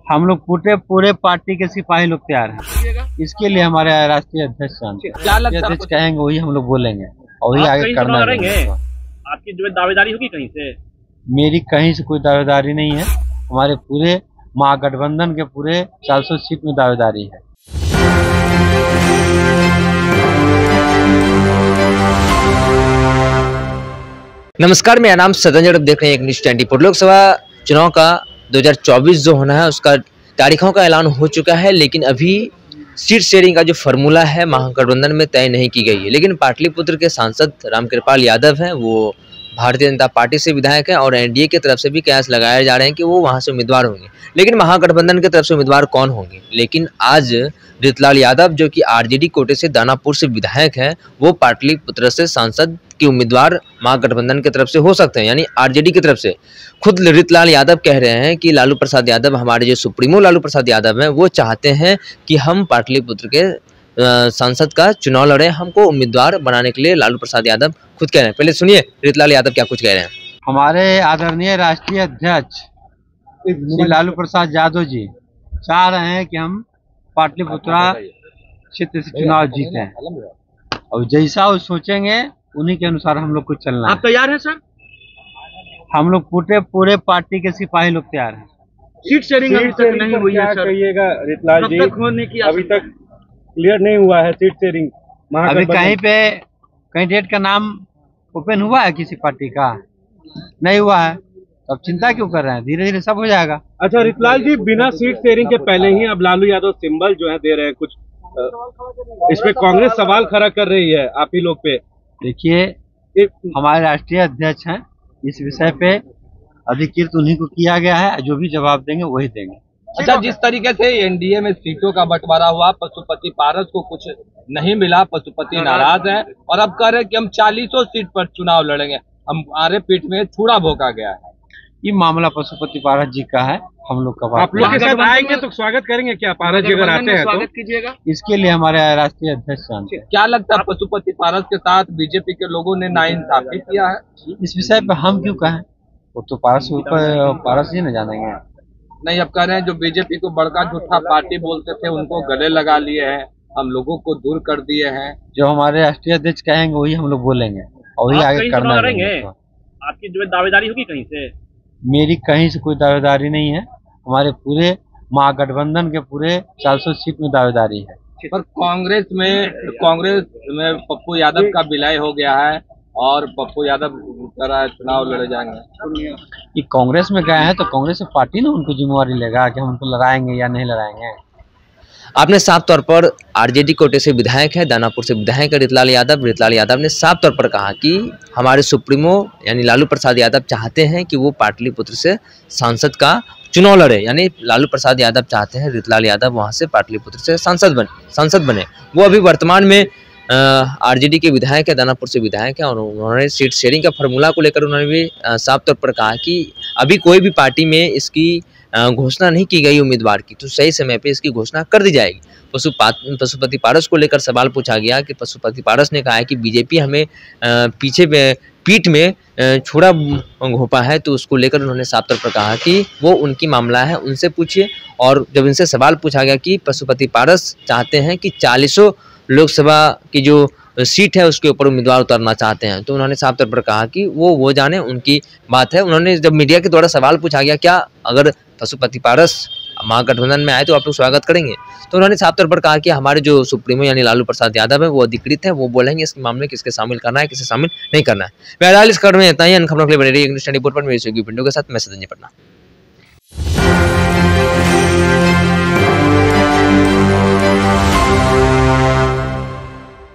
हम लोग पूरे पार्टी के सिपाही लोग तैयार हैं। इसके लिए हमारे राष्ट्रीय अध्यक्ष अध्यक्ष कहेंगे वही हम लोग बोलेंगे और वही आगे करना है। आपकी जो दावेदारी होगी कहीं से? मेरी कहीं से कोई दावेदारी नहीं है। हमारे पूरे महागठबंधन के पूरे 400 सीट में दावेदारी है। नमस्कार, मेरा नाम सदन। आप देख रहे हैं एक न्यूज़ 24। लोकसभा चुनाव का 2024 जो होना है उसका तारीखों का ऐलान हो चुका है, लेकिन अभी सीट शेयरिंग का जो फार्मूला है महागठबंधन में तय नहीं की गई है। लेकिन पाटलिपुत्र के सांसद रामकृपाल यादव हैं, वो भारतीय जनता पार्टी से विधायक हैं और एनडीए की तरफ से भी कयास लगाए जा रहे हैं कि वो वहां से उम्मीदवार होंगे। लेकिन महागठबंधन की तरफ से उम्मीदवार कौन होंगे? लेकिन आज रितलाल यादव जो कि आरजेडी कोटे से दानापुर से विधायक हैं, वो पाटलिपुत्र से सांसद के उम्मीदवार महागठबंधन की तरफ से हो सकते हैं, यानी आरजेडी की तरफ से। खुद रितलाल यादव कह रहे हैं कि लालू प्रसाद यादव, हमारे जो सुप्रीमो लालू प्रसाद यादव हैं, वो चाहते हैं कि हम पाटलिपुत्र के सांसद का चुनाव लड़े। हमको उम्मीदवार बनाने के लिए लालू प्रसाद यादव खुद कह रहे हैं। पहले सुनिए रितलाल यादव क्या कुछ कह रहे हैं। हमारे आदरणीय राष्ट्रीय अध्यक्ष श्री लालू प्रसाद यादव जी चाह रहे हैं कि हम पाटलिपुत्रा क्षेत्र से चुनाव जीते, और जैसा वो सोचेंगे उन्हीं के अनुसार हम लोग को चलना है। आप तैयार हैं सर? हम लोग पूरे पार्टी के सिपाही लोग तैयार हैं। सीट शेयरिंग अभी तक नहीं हुई है सर। कहिएगा रितलाल जी, होने की अभी तक क्लियर नहीं हुआ है सीट शेयरिंग। अभी कहीं पे कैंडिडेट का नाम ओपन हुआ है किसी पार्टी का? नहीं हुआ है। अब चिंता क्यों कर रहे हैं? धीरे धीरे सब हो जाएगा। अच्छा रितलाल जी, बिना सीट शेयरिंग के पहले ही अब लालू यादव सिंबल जो है दे रहे हैं कुछ, इस पे कांग्रेस सवाल खड़ा कर रही है आप ही लोग पे। देखिए, हमारे राष्ट्रीय अध्यक्ष हैं, इस विषय पे अधिकृत उन्हीं को किया गया है, जो भी जवाब देंगे वही देंगे। अच्छा, जिस तरीके से एनडीए में सीटों का बंटवारा हुआ, पशुपति पारस को कुछ नहीं मिला, पशुपति नाराज है और अब कह रहे हैं कि हम 40 सीट पर चुनाव लड़ेंगे, हमारे पीठ में छुरा भोंका गया है। ये मामला पशुपति पारस जी का है, हम लोग का आप लोग के साथ आएंगे तो स्वागत करेंगे क्या? पारस जी अगर आते हैं तो स्वागत कीजिएगा। इसके लिए हमारे राष्ट्रीय अध्यक्ष हैं। क्या लगता है पशुपति पारस के साथ बीजेपी के लोगों ने नाइंसाफी किया है? इस विषय पे हम क्यों कहें, वो तो पारस जी न जानेंगे। नहीं, अब कह रहे हैं जो बीजेपी को बड़का झूठा पार्टी बोलते थे उनको गले लगा लिए हैं, हम लोगों को दूर कर दिए हैं। जो हमारे राष्ट्रीय अध्यक्ष कहेंगे वही हम लोग बोलेंगे और वही आगे करना है। आपकी जो दावेदारी होगी कहीं से? मेरी कहीं से कोई दावेदारी नहीं है। हमारे पूरे महागठबंधन के पूरे 400 सीट में दावेदारी है। पर कांग्रेस में पप्पू यादव का विलय हो गया है और पप्पू यादव चुनाव लड़े जाएंगे। ये कांग्रेस में गए हैं तो कांग्रेस पार्टी ने उनको जिम्मेवारी लेगा कि हम उनको लड़ाएंगे या नहीं लड़ाएंगे। आपने साफ तौर पर आरजेडी कोटे से विधायक है, दानापुर से विधायक है रितलाल यादव ने साफ तौर पर कहा कि हमारे सुप्रीमो यानी लालू प्रसाद यादव चाहते हैं कि वो पाटलिपुत्र से सांसद का चुनाव लड़े, यानी लालू प्रसाद यादव चाहते हैं रितलाल यादव वहां से पाटलिपुत्र से सांसद बने। वो अभी वर्तमान में आरजेडी के विधायक है, दानापुर से विधायक है और उन्होंने सीट शेयरिंग का फार्मूला को लेकर उन्होंने भी साफ तौर पर कहा कि अभी कोई भी पार्टी में इसकी घोषणा नहीं की गई उम्मीदवार की, तो सही समय पे इसकी घोषणा कर दी जाएगी। पशुपति पारस को लेकर सवाल पूछा गया कि पशुपति पारस ने कहा है कि बीजेपी हमें पीठ में छुरा घोंपा है, तो उसको लेकर उन्होंने साफ तौर पर कहा कि वो उनकी मामला है, उनसे पूछिए। और जब इनसे सवाल पूछा गया कि पशुपति पारस चाहते हैं कि 40 लोकसभा की जो सीट है उसके ऊपर उम्मीदवार उतारना चाहते हैं, तो उन्होंने साफ तौर पर कहा कि वो जाने, उनकी बात है। उन्होंने जब मीडिया के द्वारा सवाल पूछा गया क्या अगर पशुपति पारस महागठबंधन में आए तो आप लोग स्वागत करेंगे, तो उन्होंने साफ तौर पर कहा कि हमारे जो सुप्रीमो यानी लालू प्रसाद यादव है वो अधिकृत है, वो बोलेंगे इस मामले में किसके शामिल करना है, किसे शामिल नहीं करना है। बहरहाल इस खबर में इतना ही। अन्य खबरों के लिए बने रहिए न्यूज़ 24 पर। मेरी सहयोगी पिंडो के साथ मैं सदन जी पटना।